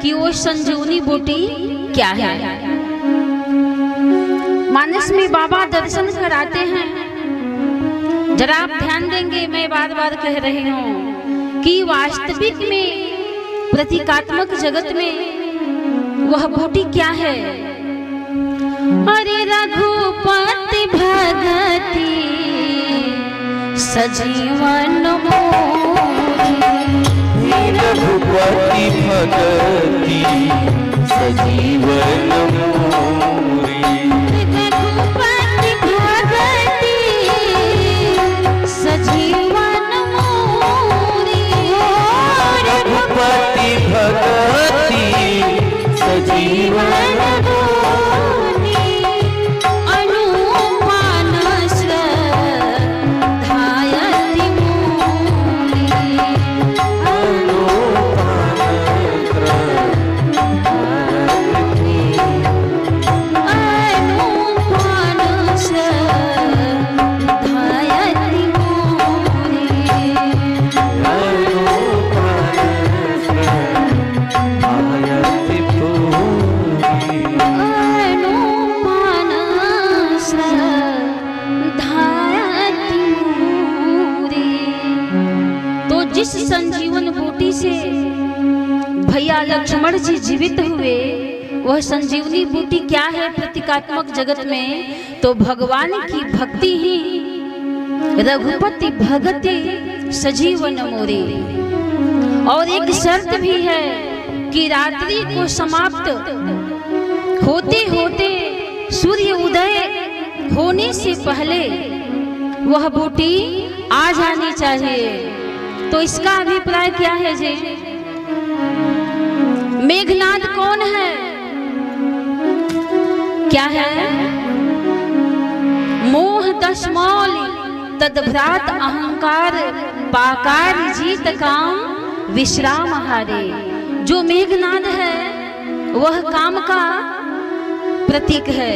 कि वो संजीवनी बूटी क्या है। मानस में बाबा दर्शन कराते हैं। जरा आप ध्यान देंगे, मैं बार बार कह रही हूँ कि वास्तविक में प्रतीकात्मक जगत में वह बूटी क्या है। अरे रघुपति भगति सजीवन मोरी, रघुपति भगति सजीवन मोरी, रघुपति भगति सजीवन मोरी, रघुपति भगति सजीवन संजीवन बूटी से भैया लक्ष्मण जी जीवित हुए। वह संजीवनी बूटी क्या है प्रतीकात्मक जगत में? तो भगवान की भक्ति ही रघुपति भगति सजीवन मोरी। और एक शर्त भी है कि रात्रि को समाप्त होते होते सूर्य उदय होने से पहले वह बूटी आ जानी चाहिए। तो इसका अभिप्राय क्या है जी? मेघनाद कौन है? क्या है? मोह दशमौल तदभ्रात अहंकार पाकार जीत काम विश्राम हारे। जो मेघनाद है वह काम का प्रतीक है।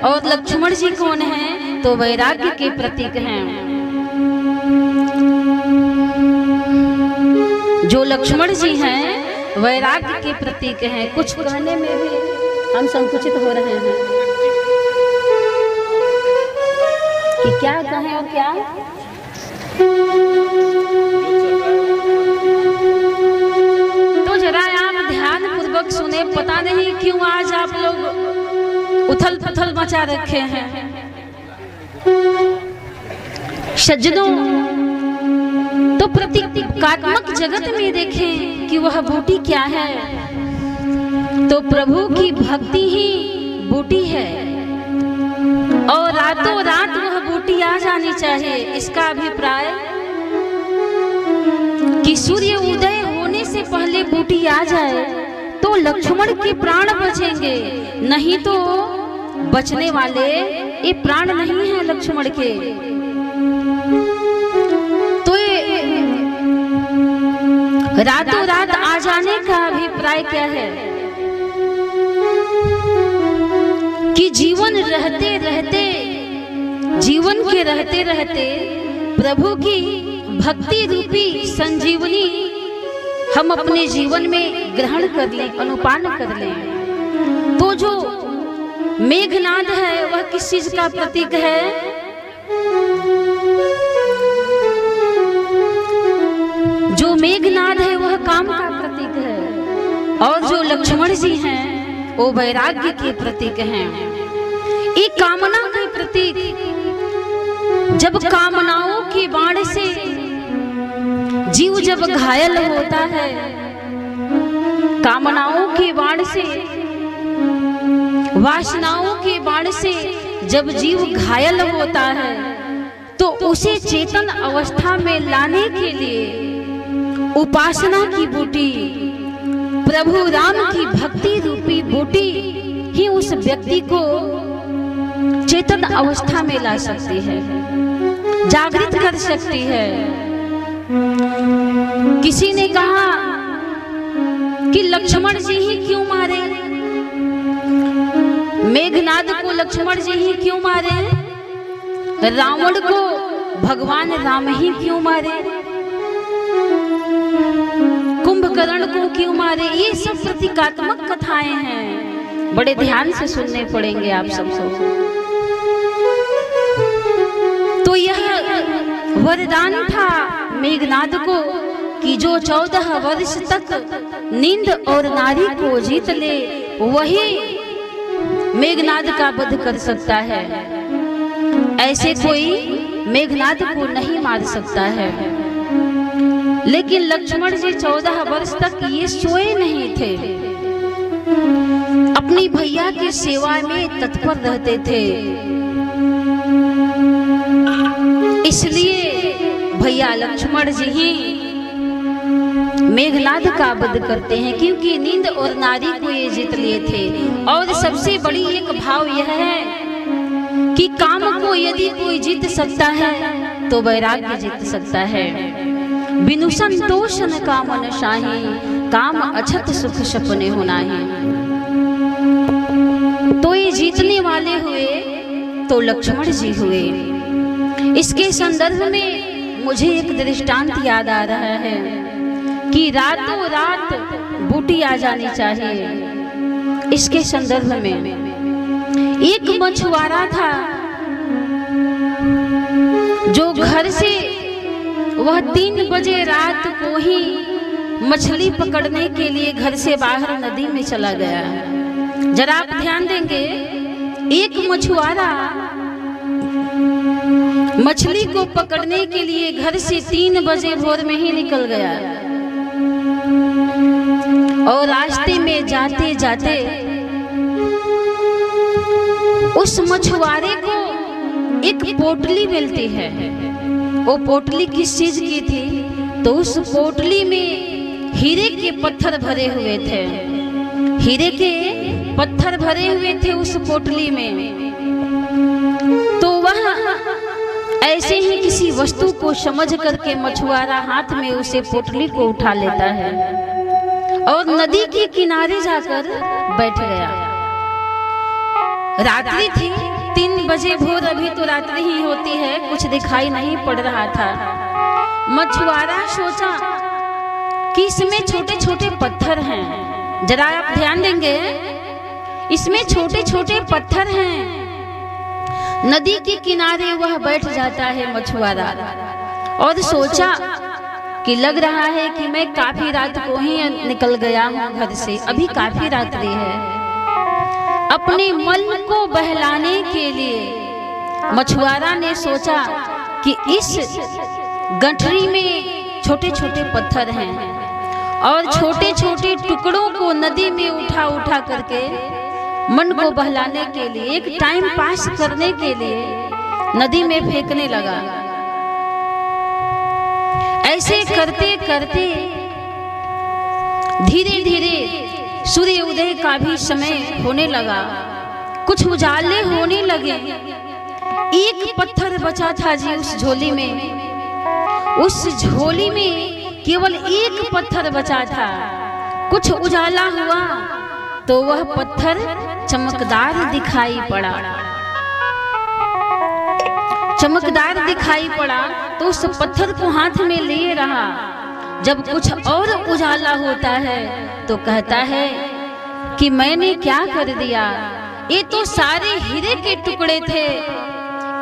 और लक्ष्मण जी कौन है? तो वैराग्य के प्रतीक हैं। जो लक्ष्मण जी हैं वैराग्य के प्रतीक हैं। कुछ कहने में भी हम संकुचित हो रहे हैं कि क्या कहें और क्या। तो जरा आप ध्यान पूर्वक सुने। पता नहीं क्यों आज आप लोग उथल पुथल मचा रखे हैं। सज्जनों, तो प्रतीकात्मक जगत में देखें कि वह बूटी क्या है। तो प्रभु की भक्ति ही बूटी है। और रातों रात वह बूटी आ जानी चाहिए। इसका अभिप्राय कि सूर्य उदय होने से पहले बूटी आ जाए तो लक्ष्मण के प्राण बचेंगे। नहीं तो बचने वाले ये प्राण नहीं है लक्ष्मण के। तो रातों रात आ जाने का अभिप्राय क्या है कि जीवन रहते रहते, जीवन के रहते रहते प्रभु की भक्ति रूपी संजीवनी हम अपने जीवन में ग्रहण कर लें, अनुपान कर लें। तो जो मेघनाद है वह किस चीज का प्रतीक है? जो मेघनाद है वह काम का प्रतीक है। और जो लक्ष्मण जी हैं वो वैराग्य के प्रतीक हैं। एक कामना के प्रतीक। जब कामनाओं के बाण से जीव जब घायल होता है, कामनाओं के बाण से, वासनाओं के बाण से जब जीव घायल होता है तो उसे चेतन अवस्था में लाने के लिए उपासना की बूटी, प्रभु राम की भक्ति रूपी बूटी ही उस व्यक्ति को चेतन अवस्था में ला सकती है, जागृत कर सकती है। किसी ने कहा कि लक्ष्मण जी ही क्यों मारे, मेघनाद को लक्ष्मण जी ही क्यों मारे, रावण को भगवान राम ही क्यों मारे, कुंभकर्ण को क्यों मारे, ये सब प्रतीकात्मक कथाएं हैं, बड़े ध्यान से सुनने पड़ेंगे आप सबको। तो यह वरदान था मेघनाद को कि जो 14 वर्ष तक नींद और नारी को जीत ले, वही मेघनाद का वध कर सकता है। ऐसे कोई मेघनाद को नहीं मार सकता है। लेकिन लक्ष्मण जी 14 वर्ष तक ये सोए नहीं थे, अपनी भैया की सेवा में तत्पर रहते थे। इसलिए भैया लक्ष्मण जी ही मेघनाद का वध करते हैं, क्योंकि नींद और नारी को ये जीत लिए थे। और सबसे बड़ी एक भाव यह है कि काम को यदि कोई जीत सकता है तो वैराग्य जीत सकता है। बिनु संतोष न कामन शाही, काम अछत सुख सपने होना है। तो ये जीतने वाले हुए तो लक्ष्मण जी हुए। इसके संदर्भ में मुझे एक दृष्टांत याद आ रहा है कि रातों रात बूटी आ जानी चाहिए। इसके संदर्भ में एक मछुआरा था जो घर से वह 3 बजे रात को ही मछली पकड़ने के लिए घर से बाहर नदी में चला गया। जरा आप ध्यान देंगे, एक मछुआरा मछली को पकड़ने के लिए घर से 3 बजे भोर में ही निकल गया और रास्ते में जाते जाते उस मछुआरे को एक पोटली मिलती है। वो पोटली किस चीज की थी? तो उस पोटली में हीरे के पत्थर भरे हुए थे। हीरे के पत्थर भरे हुए थे उस पोटली में। तो वह ऐसे ही किसी वस्तु को समझ करके मछुआरा हाथ में उसे पोटली को उठा लेता है और नदी के किनारे जाकर बैठ गया। रात्रि थी, 3 बजे भोर, अभी तो रात्रि ही होती है, कुछ दिखाई नहीं पड़ रहा था। मछुआरा सोचा कि इसमें छोटे छोटे पत्थर हैं। जरा आप ध्यान देंगे, इसमें छोटे छोटे पत्थर हैं। नदी के किनारे वह बैठ जाता है मछुआरा और सोचा कि लग रहा है कि मैं काफी रात को ही निकल गया हूँ घर से, अभी काफी रात्रि है। अपने मन को बहलाने के लिए मछुआरा ने सोचा कि इस गठरी में छोटे छोटे पत्थर हैं और छोटे छोटे टुकड़ों को नदी में उठा उठा करके मन को बहलाने के लिए, एक टाइम पास करने के लिए नदी में फेंकने लगा। ऐसे करते करते धीरे धीरे सूर्य उदय का भी समय होने लगा, कुछ उजाले होने लगे। एक पत्थर बचा था जी उस झोली में। उस झोली में केवल एक पत्थर बचा था। कुछ उजाला हुआ तो वह पत्थर चमकदार दिखाई पड़ा। चमकदार दिखाई पड़ा तो उस पत्थर को हाथ में ले रहा। जब कुछ और उजाला होता है तो कहता है कि मैंने क्या कर दिया, ये तो सारे हीरे के टुकड़े थे,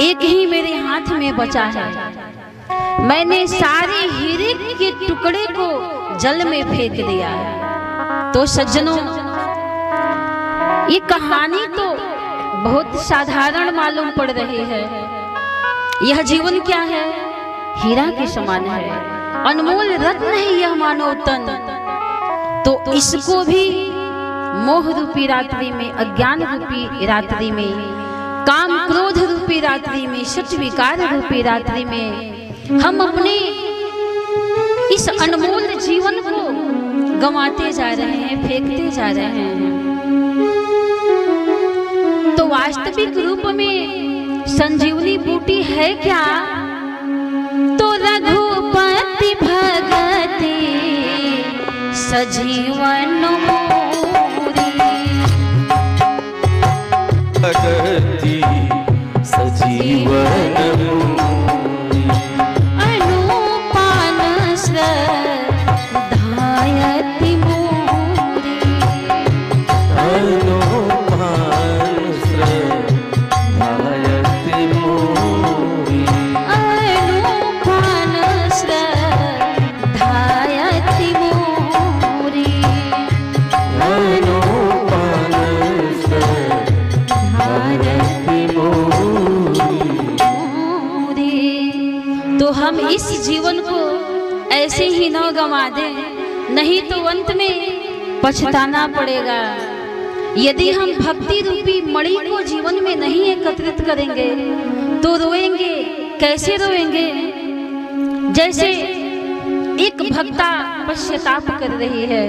एक ही मेरे हाथ में बचा है। मैंने सारे हीरे के टुकड़े को जल में फेंक दिया। तो सज्जनों, ये कहानी तो बहुत साधारण मालूम पड़ रही है। यह जीवन क्या है? हीरा के समान है, अनमोल रत्न है यह मानव तन। तो इसको भी मोह रूपी रात्रि में, अज्ञान रूपी रात्रि में, काम क्रोध रूपी रात्रि में, सच विकार रूपी रात्रि में हम अपने इस अनमोल जीवन को गंवाते जा रहे हैं, फेंकते जा रहे हैं। तो वास्तविक रूप में संजीवनी बूटी है क्या? तो रघुपति भगति सजीवन मोरी, भगति सजीवन अनुपान श्रद्धायत इस जीवन को ऐसे ही न गंवा दें, नहीं तो अंत में पछताना पड़ेगा। यदि हम भक्ति रूपी मणि को जीवन में नहीं एकत्रित करेंगे तो रोएंगे। कैसे रोएंगे? जैसे एक भक्ता पश्चाताप कर रही है,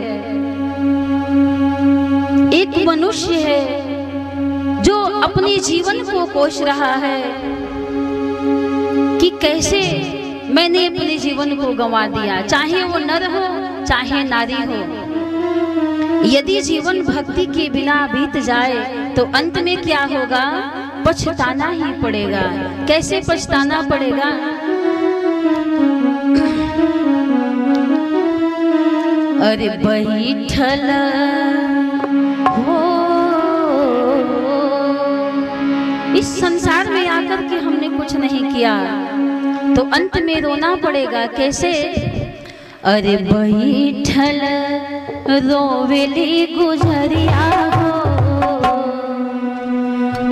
एक मनुष्य है जो अपने जीवन को कोस रहा है कि कैसे मैंने अपने जीवन को गंवा दिया, चाहे वो नर हो चाहे नारी हो। यदि जीवन भक्ति के बिना बीत जाए तो अंत में क्या होगा? पछताना ही पड़ेगा। कैसे पछताना पड़ेगा? अरे बैठल हो इस संसार में आकर के हमने कुछ नहीं किया तो अंत में रोना पड़ेगा। कैसे? अरे बैठल रोवेली गुजरिया हो,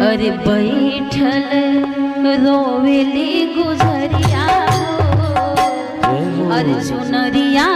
अरे बैठल रोवेली गुजरिया हो, अरे चुनरिया